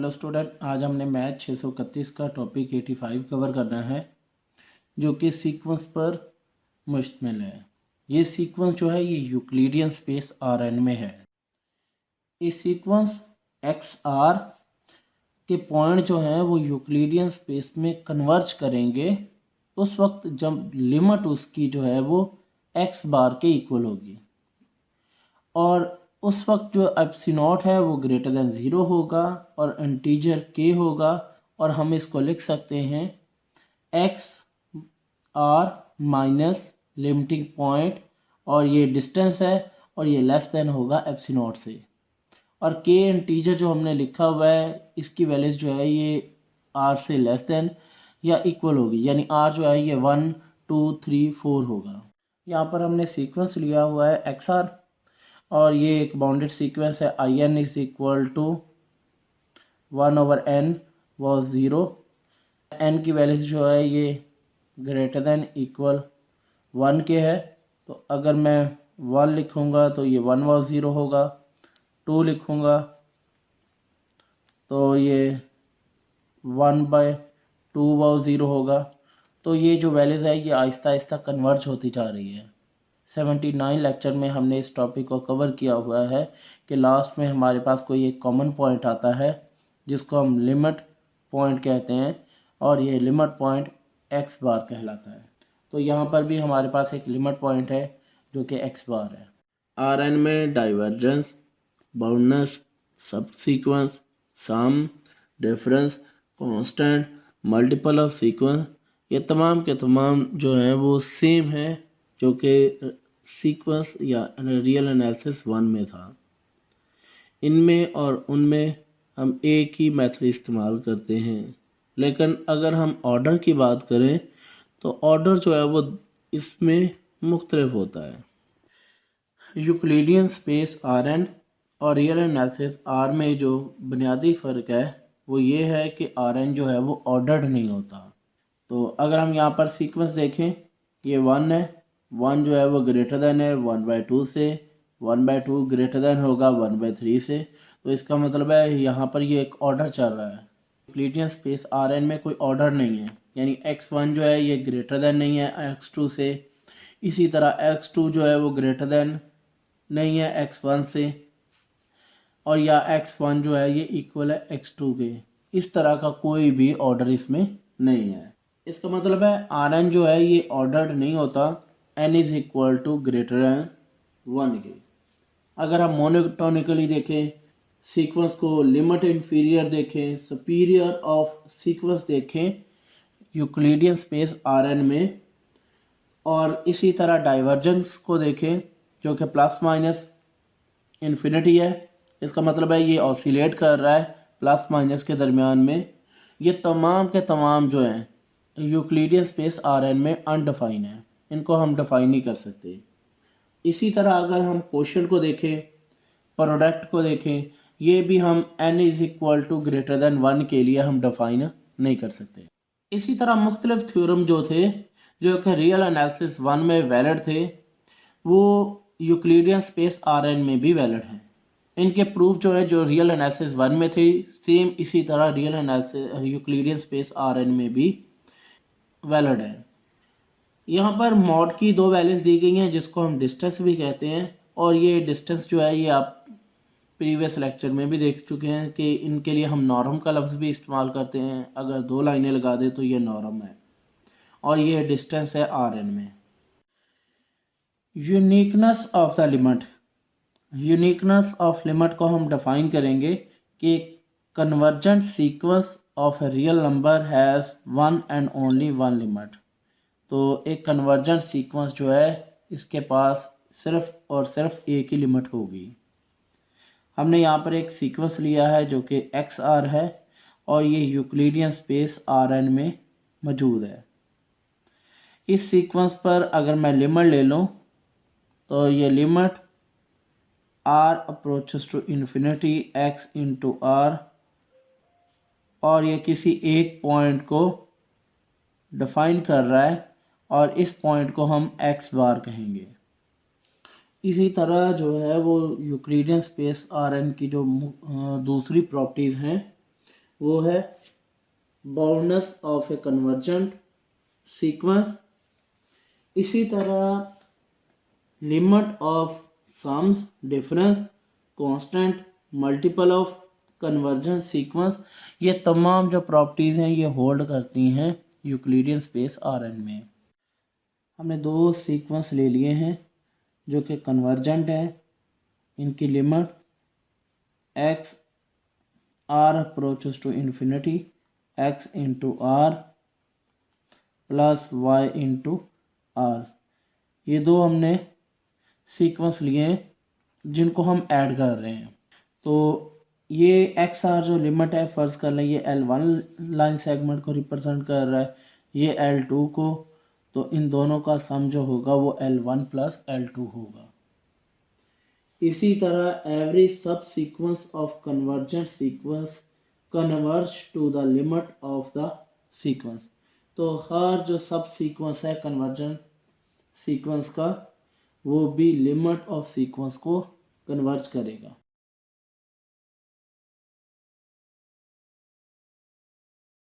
Hello student, आज हमने math 631 का टॉपिक 85 कवर करना है जो कि सीक्वेंस पर मुश्तमिल है। ये सीक्वेंस जो है ये यूक्लिडियन स्पेस Rn में है। इस सीक्वेंस XR के पॉइंट जो हैं वो यूक्लिडियन स्पेस में कन्वर्ज करेंगे उस वक्त जब लिमिट उसकी जो है वो x बार के इक्वल होगी, और उस वक्त जो एप्सिलॉन है वो ग्रेटर देन 0 होगा और इंटीजर k होगा, और हम इसको लिख सकते हैं x r minus limiting point, और ये डिस्टेंस है और ये लेस देन होगा एप्सिलॉन से, और k इंटीजर जो हमने लिखा हुआ है इसकी वैल्यूज जो है ये r से लेस देन या इक्वल होगी, यानी r जो है ये 1 2 3 4 होगा। यहाँ पर हमने सीक्वेंस लिया हुआ है XR और ये एक बाउंडेड सीक्वेंस है। In is equal to 1/n was 0। n की वैल्यूज जो है ये ग्रेटर देन इक्वल 1 के है, तो अगर मैं 1 लिखूँगा तो ये 1 वॉज 0 होगा, 2 लिखूँगा तो ये 1/2 वॉज 0 होगा। तो ये जो वैल्यूज है ये आहिस्ता आहिस्ता कन्वर्ज होती जा रही है। 79 लेक्चर में हमने इस टॉपिक को कवर किया हुआ है कि लास्ट में हमारे पास कोई एक कॉमन पॉइंट आता है जिसको हम लिमिट पॉइंट कहते हैं, और ये लिमिट पॉइंट x बार कहलाता है। तो यहाँ पर भी हमारे पास एक लिमिट पॉइंट है जो कि x बार है। Rn में divergence, boundness, subsequence, sum, difference, constant, multiple of sequence, ये तमाम के तमाम जो हैं वो सेम है जो कि सीक्वेंस या रियल एनालिसिस 1 में था। इनमें और उनमें हम एक ही मेथड इस्तेमाल करते हैं, लेकिन अगर हम ऑर्डर की बात करें तो ऑर्डर जो है वो इसमें मुख्तलिफ होता है। यूक्लिडियन स्पेस Rn और रियल एनालिसिस R में जो बुनियादी फ़र्क है वो ये है कि Rn जो है वो ऑर्डर्ड नहीं होता। तो अगर हम यहाँ पर सीक्वेंस देखें, ये 1 है, 1 जो है वो ग्रेटर देन है 1/2 से, 1/2 ग्रेटर देन होगा 1/3 से, तो इसका मतलब है यहाँ पर ये एक ऑर्डर चल रहा है। यूक्लिडियन स्पेस Rn में कोई ऑर्डर नहीं है, यानी x1 जो है ये ग्रेटर देन नहीं है x2 से, इसी तरह x2 जो है वो ग्रेटर देन नहीं है x1 से, और या x1 जो है ये इक्वल है x2 के। इस तरह का कोई भी ऑर्डर इसमें नहीं है। इसका मतलब है Rn जो है ये ऑर्डर्ड नहीं होता n is equal to greater than 1 के। अगर हम मोनोटोनिकली देखें, सीक्वेंस को लिमिट इंफीरियर देखें, सुपीरियर ऑफ सीक्वेंस देखें यूक्लिडियन स्पेस Rn में, और इसी तरह डाइवर्जेंस को देखें जो कि प्लस माइनस इन्फिनिटी है, इसका मतलब है ये ऑसिलेट कर रहा है प्लस माइनस के दरमियान में। ये तमाम के तमाम जो हैं यूक्लिडियन स्पेस Rn में अनडिफाइन है, इनको हम डिफाइन नहीं कर सकते। इसी तरह अगर हम क्वोशिएंट को देखें, प्रोडक्ट को देखें, ये भी हम n is equal to greater than 1 के लिए हम डिफाइन नहीं कर सकते। इसी तरह मुख्तलिफ थ्योरम जो थे जो कि रियल एनालिसिस 1 में वैलिड थे वो यूक्लिडियन स्पेस Rn में भी वैलिड हैं। इनके प्रूफ जो है जो रियल एनालिसिस 1 में थे सेम इसी तरह real analysis Euclidean space Rn में भी वैलिड है। यहाँ पर मॉड की 2 वैल्यूज दी गई हैं जिसको हम डिस्टेंस भी कहते हैं, और ये डिस्टेंस जो है ये आप प्रीवियस लेक्चर में भी देख चुके हैं कि इनके लिए हम नॉर्म का लफ्ज़ भी इस्तेमाल करते हैं। अगर 2 लाइनें लगा दें तो ये नॉर्म है, और ये डिस्टेंस है Rn में। Uniqueness of the limit, uniqueness of limit को हम डिफाइन करेंगे कि convergent sequence of a real number has one and only one limit. तो एक कन्वर्जेंट सीक्वेंस जो है इसके पास सिर्फ और सिर्फ एक ही लिमिट होगी। हमने यहाँ पर एक सीक्वेंस लिया है जो कि XR है और ये यूक्लिडियन स्पेस Rn में मौजूद है। इस सीक्वेंस पर अगर मैं लिमिट ले लूँ तो ये limit r approaches to infinity x into r, और ये किसी एक पॉइंट को डिफाइन कर रहा है और इस पॉइंट को हम x बार कहेंगे। इसी तरह जो है वो यूक्लिडियन स्पेस Rn की जो दूसरी प्रॉपर्टीज़ हैं वो है boundness of A convergent sequence. इसी तरह limit of sums difference constant multiple of convergent sequence, ये तमाम जो प्रॉपर्टीज़ हैं ये होल्ड करती हैं यूक्लिडियन स्पेस Rn में। हमने दो सीक्वेंस ले लिए हैं जो कि कन्वर्जेंट है, इनकी limit x r approaches to infinity x into r plus y into r, ये दो हमने सीक्वेंस लिए हैं जिनको हम ऐड कर रहे हैं। तो ये एक्स आर जो लिमिट है, फ़र्ज़ कर लें ये L1 लाइन सेगमेंट को रिप्रेजेंट कर रहा है, ये L2 को, तो इन दोनों का सम जो होगा वो L1 प्लस L2 होगा। इसी तरह every sub sequence of convergent sequence converge to the limit of the sequence, तो हर जो सब सीक्वेंस है कन्वर्जेंट सीक्वेंस का वो भी लिमिट ऑफ सीक्वेंस को कन्वर्ज करेगा।